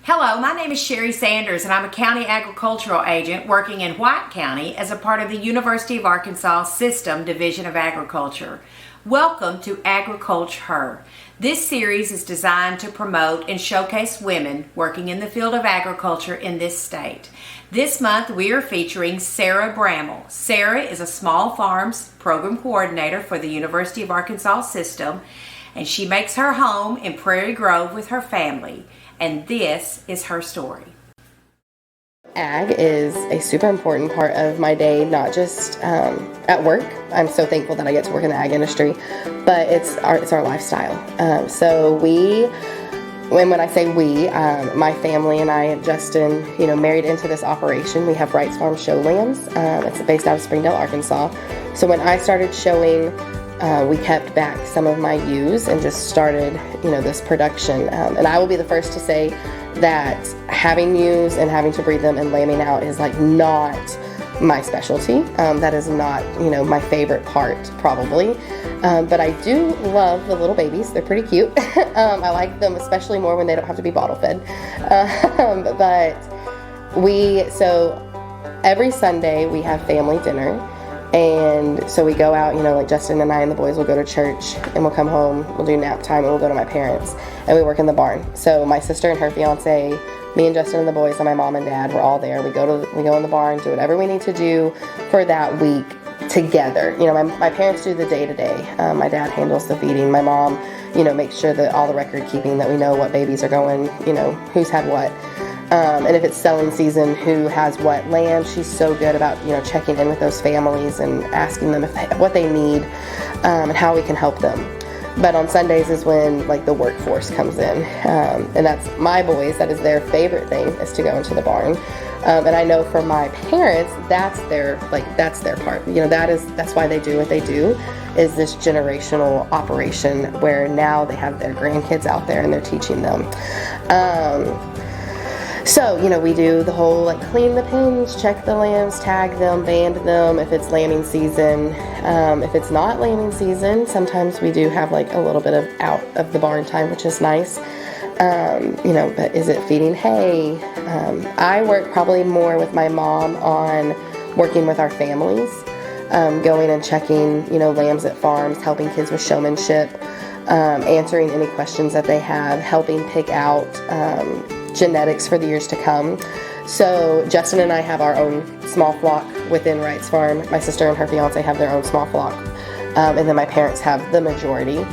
Hello, my name is Sherry Sanders, and I'm a county agricultural agent working in White County as a part of the University of Arkansas System Division of Agriculture. Welcome to Agriculture. This series is designed to promote and showcase women working in the field of agriculture in this state. This month we are featuring Sarah Bramall. Sarah is a small farms program coordinator for the University of Arkansas System, and she makes her home in Prairie Grove with her family. And this is her story. Ag is a super important part of my day, not just at work. I'm so thankful that I get to work in the ag industry, but it's our lifestyle. When I say we, my family and I, Justin, married into this operation. We have Wright's Farm Show Lambs. It's based out of Springdale, Arkansas. So when I started showing, we kept back some of my ewes and just started, this production. And I will be the first to say that having ewes and having to breed them and lambing out is not my specialty. That is not, my favorite part probably. But I do love the little babies. They're pretty cute. I like them especially more when they don't have to be bottle fed. So every Sunday we have family dinner. And so we go out, like Justin and I and the boys will go to church and we'll come home, we'll do nap time, and we'll go to my parents, and we work in the barn. So my sister and her fiance, me and Justin and the boys and my mom and dad, we're all there. We go in the barn, do whatever we need to do for that week together. My parents do the day-to-day. My dad handles the feeding. My mom, makes sure that all the record keeping, that we know what babies are going, who's had what. And if it's selling season, who has what land. She's so good about, checking in with those families and asking them what they need, and how we can help them. But on Sundays is when the workforce comes in. And that's my boys, that is their favorite thing, is to go into the barn. And I know for my parents, that's their part. That's why they do what they do, is this generational operation where now they have their grandkids out there and they're teaching them. So, we do the whole, clean the pens, check the lambs, tag them, band them if it's lambing season. If it's not lambing season, sometimes we do have, a little bit of out of the barn time, which is nice. But is it feeding hay? I work probably more with my mom on working with our families, going and checking, lambs at farms, helping kids with showmanship, answering any questions that they have, helping pick out genetics for the years to come. So Justin and I have our own small flock within Wright's Farm. My sister and her fiance have their own small flock, and then my parents have the majority.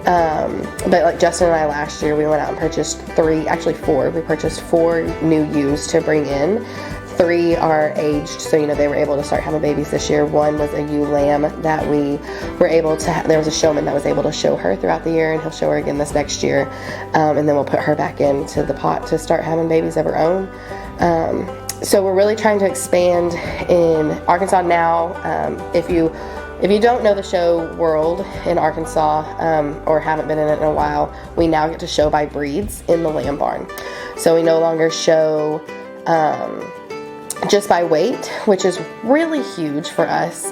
But Justin and I last year, we went out and purchased four. We purchased 4 new ewes to bring in. 3 are aged, so they were able to start having babies this year. 1 was a ewe lamb that we were able to there was a showman that was able to show her throughout the year, and he'll show her again this next year. And then we'll put her back into the pot to start having babies of her own. So we're really trying to expand in Arkansas now. If you don't know the show world in Arkansas, or haven't been in it in a while, we now get to show by breeds in the lamb barn. So we no longer show just by weight, which is really huge for us,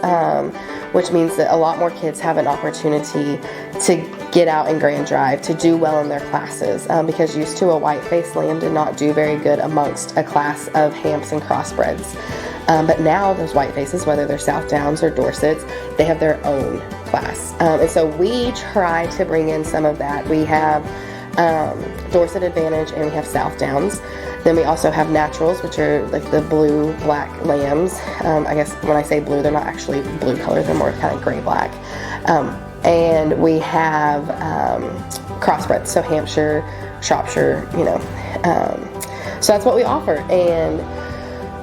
which means that a lot more kids have an opportunity to get out and grand drive, to do well in their classes, because used to a white-faced lamb did not do very good amongst a class of Hamps and crossbreds. But now those white faces, whether they're South Downs or Dorsets, they have their own class. And so we try to bring in some of that. We have Dorset Advantage and we have South Downs. Then we also have naturals, which are the blue-black lambs. I guess when I say blue, they're not actually blue color, they're more kind of gray-black. And we have crossbreds, so Hampshire, Shropshire, so that's what we offer. And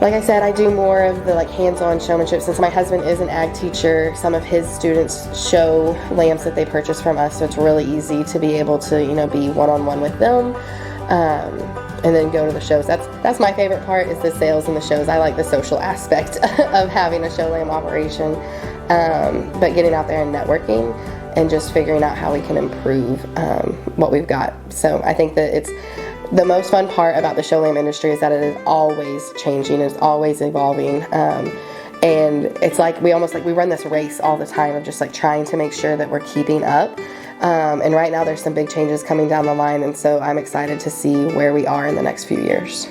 like I said, I do more of the hands-on showmanship. Since my husband is an ag teacher, some of his students show lambs that they purchase from us, so it's really easy to be able to, be one-on-one with them, and then go to the shows. That's my favorite part, is the sales and the shows. I like the social aspect of having a show lamb operation, but getting out there and networking and just figuring out how we can improve what we've got. So I think that it's the most fun part about the show lamb industry is that it is always changing, it's always evolving, and it's we run this race all the time of just trying to make sure that we're keeping up. And right now there's some big changes coming down the line, and so I'm excited to see where we are in the next few years.